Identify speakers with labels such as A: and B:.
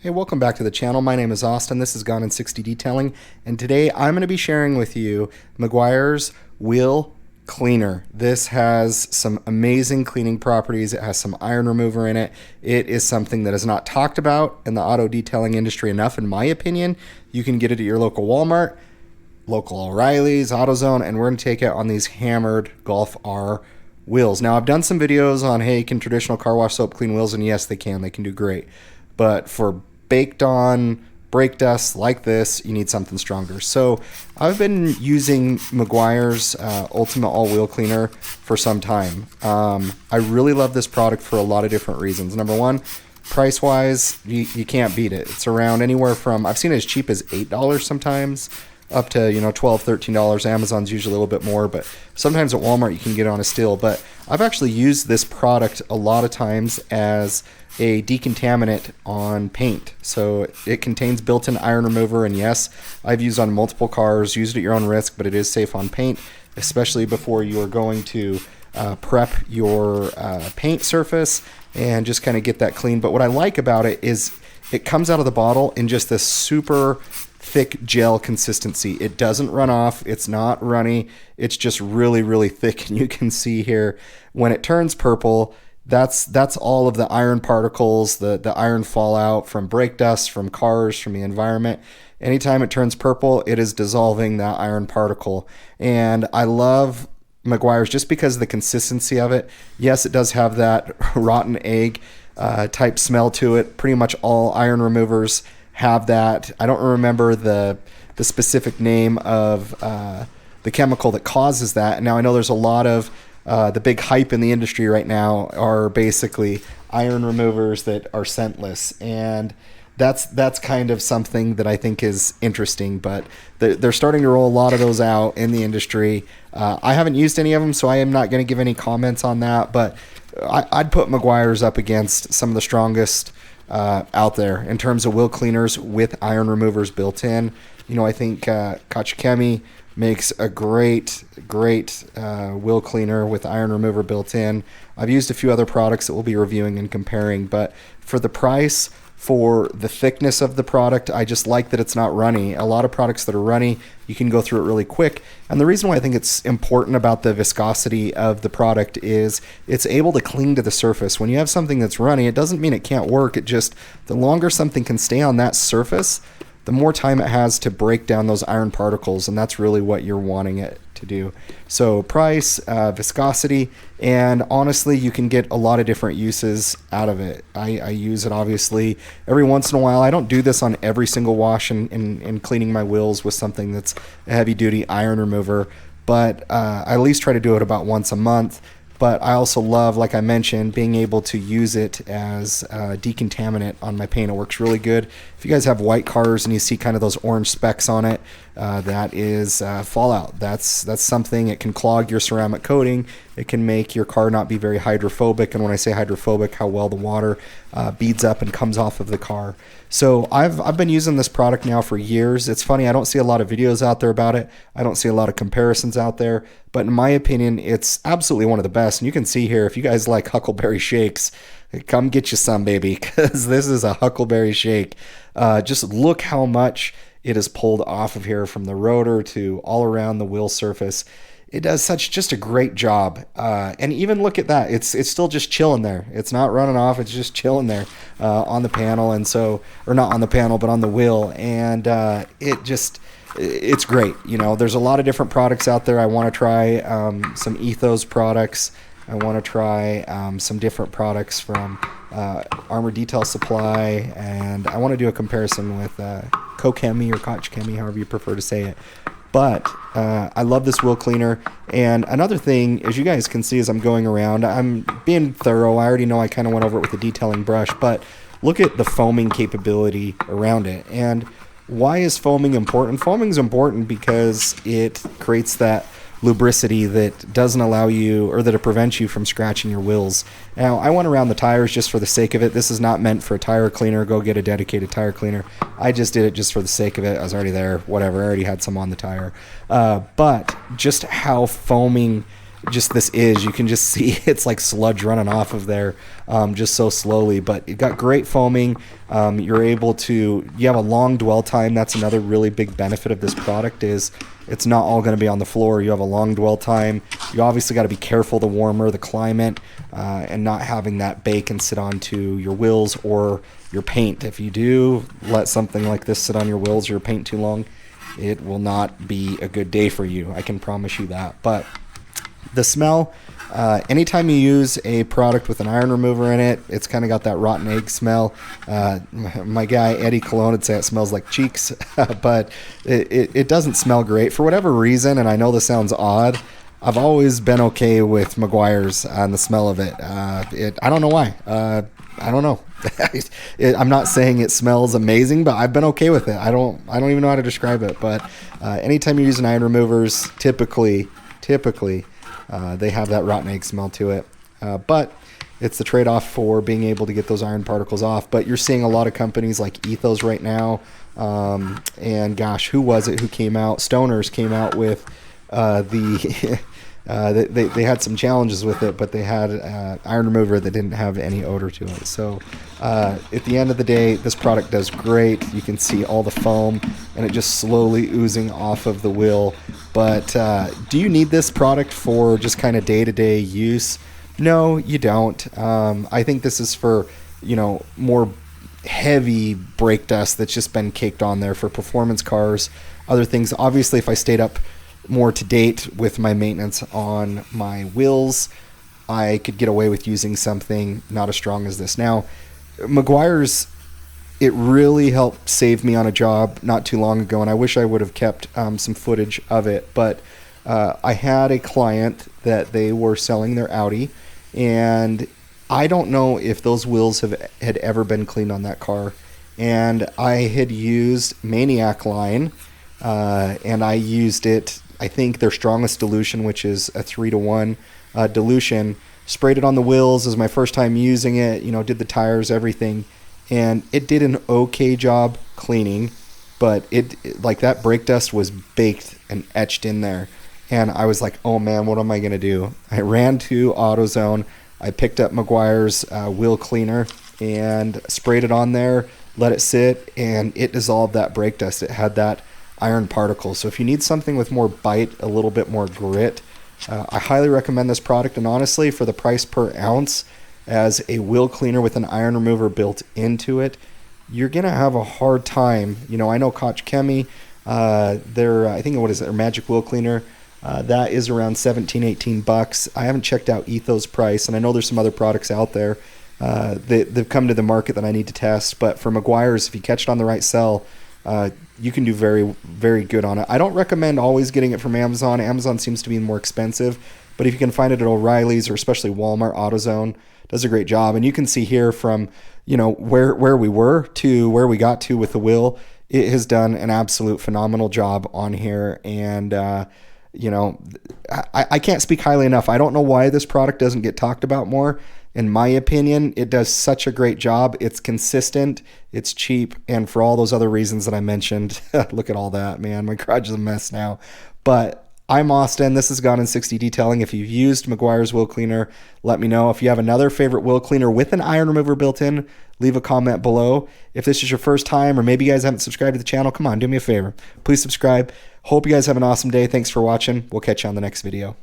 A: Hey, welcome back to the channel. My name is Austin. This is Gone in 60 Detailing, and today I'm going to be sharing with you Maguires Wheel Cleaner. This has some amazing cleaning properties. It has some iron remover in it. It is something that is not talked about in the auto detailing industry enough, in my opinion. You can get it at your local Walmart, local O'Reilly's, AutoZone, and we're going to take it on these hammered Golf R wheels. Now, I've done some videos on, hey, can traditional car wash soap clean wheels? And yes, they can. They can do great. But for baked on brake dust like this, you need something stronger. So I've been using Maguires Ultimate All Wheel Cleaner for some time. I really love this product for a lot of different reasons. Number one, price wise, you can't beat it. It's around anywhere from, I've seen it as cheap as $8 sometimes, up to, $12, $13. Amazon's usually a little bit more, but sometimes at Walmart you can get it on a steal. But I've actually used this product a lot of times as a decontaminant on paint. So it contains built-in iron remover, and yes, I've used on multiple cars, used at your own risk, but it is safe on paint, especially before you are going to prep your paint surface and just kind of get that clean. But what I like about it is it comes out of the bottle in just this super thick gel consistency. It doesn't run off. It's not runny. It's just really, really thick. And you can see here when it turns purple, that's all of the iron particles, the iron fallout from brake dust, from cars, from the environment. Anytime it turns purple, it is dissolving that iron particle. And I love Maguires just because of the consistency of it. Yes, it does have that rotten egg type smell to it. Pretty much all iron removers have that. I don't remember the specific name of the chemical that causes that. Now I know there's a lot of the big hype in the industry right now are basically iron removers that are scentless, and that's kind of something that I think is interesting, but they're starting to roll a lot of those out in the industry. I haven't used any of them, so I am not going to give any comments on that, but I'd put Maguires up against some of the strongest out there in terms of wheel cleaners with iron removers built in. I think Kachikemi makes a great wheel cleaner with iron remover built in. I've used a few other products that we'll be reviewing and comparing, but for the price, for the thickness of the product, I just like that it's not runny. A lot of products that are runny, you can go through it really quick. And the reason why I think it's important about the viscosity of the product is it's able to cling to the surface. When you have something that's runny, it doesn't mean it can't work. It just, the longer something can stay on that surface, the more time it has to break down those iron particles, and that's really what you're wanting it to do. So price, viscosity, and honestly, you can get a lot of different uses out of it. I use it obviously every once in a while. I don't do this on every single wash and cleaning my wheels with something that's a heavy-duty iron remover, but I at least try to do it about once a month. But I also love, like I mentioned, being able to use it as a decontaminant on my paint. It works really good. If you guys have white cars and you see kind of those orange specks on it, that is fallout. That's something. It can clog your ceramic coating. It can make your car not be very hydrophobic. And when I say hydrophobic, how well the water beads up and comes off of the car. So I've been using this product now for years. It's funny, I don't see a lot of videos out there about it. I don't see a lot of comparisons out there. But in my opinion, it's absolutely one of the best. And you can see here, if you guys like Huckleberry Shakes, come get you some, baby, because this is a Huckleberry Shake. Just look how much it is pulled off of here from the rotor to all around the wheel surface. It does just a great job. And even look at that. It's still just chilling there. It's not running off. It's just chilling there on the panel. And so, or not on the panel, but on the wheel. And it's great. There's a lot of different products out there. I want to try some Ethos products. I want to try some different products from Armor Detail Supply, and I want to do a comparison with Kokemi or Kachikemi, however you prefer to say it. But I love this wheel cleaner. And another thing, as you guys can see as I'm going around, I'm being thorough. I already know I kind of went over it with the detailing brush, but look at the foaming capability around it. And why is foaming important? Foaming is important because it creates that lubricity that doesn't allow you, or that it prevents you from scratching your wheels. Now, I went around the tires just for the sake of it. This is not meant for a tire cleaner. Go get a dedicated tire cleaner. I just did it just for the sake of it. I was already there, whatever. I already had some on the tire. But just how foaming just this is. You can just see it's like sludge running off of there, just so slowly. But it got great foaming. You're able to, you have a long dwell time. That's another really big benefit of this product is it's not all going to be on the floor. You have a long dwell time. You obviously got to be careful the warmer, the climate, and not having that bake and sit onto your wheels or your paint. If you do let something like this sit on your wheels or your paint too long, it will not be a good day for you. I can promise you that. But the smell, anytime you use a product with an iron remover in it, it's kind of got that rotten egg smell. My guy Eddie Cologne would say it smells like cheeks, but it doesn't smell great for whatever reason. And I know this sounds odd. I've always been okay with Maguires and the smell of it. I don't know why. I don't know. I'm not saying it smells amazing, but I've been okay with it. I don't even know how to describe it. But anytime you're using iron removers, typically they have that rotten egg smell to it. But it's the trade-off for being able to get those iron particles off. But you're seeing a lot of companies like Ethos right now. And gosh, who was it who came out? Stoners came out with they had some challenges with it, but they had iron remover that didn't have any odor to it. So at the end of the day, this product does great. You can see all the foam and it just slowly oozing off of the wheel. But do you need this product for just kind of day-to-day use? No, you don't. I think this is for, more heavy brake dust that's just been caked on there for performance cars, other things. Obviously, if I stayed up more to date with my maintenance on my wheels, I could get away with using something not as strong as this. Now, Maguires, it really helped save me on a job not too long ago, and I wish I would have kept some footage of it, but I had a client that they were selling their Audi, and I don't know if those wheels had ever been cleaned on that car, and I had used Maniac line, and I used it, I think their strongest dilution, which is a 3-to-1 dilution, sprayed it on the wheels. It was my first time using it, did the tires, everything. And it did an okay job cleaning, but it like that brake dust was baked and etched in there. And I was like, oh man, what am I going to do? I ran to AutoZone. I picked up Maguire's wheel cleaner and sprayed it on there, let it sit, and it dissolved that brake dust. It had that iron particles. So if you need something with more bite, a little bit more grit, I highly recommend this product. And honestly, for the price per ounce as a wheel cleaner with an iron remover built into it, you're gonna have a hard time. I know Koch Chemie, I think their magic wheel cleaner, that is around $17-18. I haven't checked out Ethos price, and I know there's some other products out there they've come to the market that I need to test. But for Maguires, if you catch it on the right sell, you can do very, very good on it. I don't recommend always getting it from Amazon. Amazon seems to be more expensive, but if you can find it at O'Reilly's or especially Walmart, AutoZone does a great job. And you can see here from, where we were to where we got to with the wheel, it has done an absolute phenomenal job on here. And, I can't speak highly enough. I don't know why this product doesn't get talked about more. In my opinion, it does such a great job. It's consistent, it's cheap, and for all those other reasons that I mentioned, look at all that, man. My garage is a mess now. But I'm Austin. This has Gone in 60 Detailing. If you've used Maguire's wheel cleaner, let me know. If you have another favorite wheel cleaner with an iron remover built in, leave a comment below. If this is your first time, or maybe you guys haven't subscribed to the channel, come on, do me a favor. Please subscribe. Hope you guys have an awesome day. Thanks for watching. We'll catch you on the next video.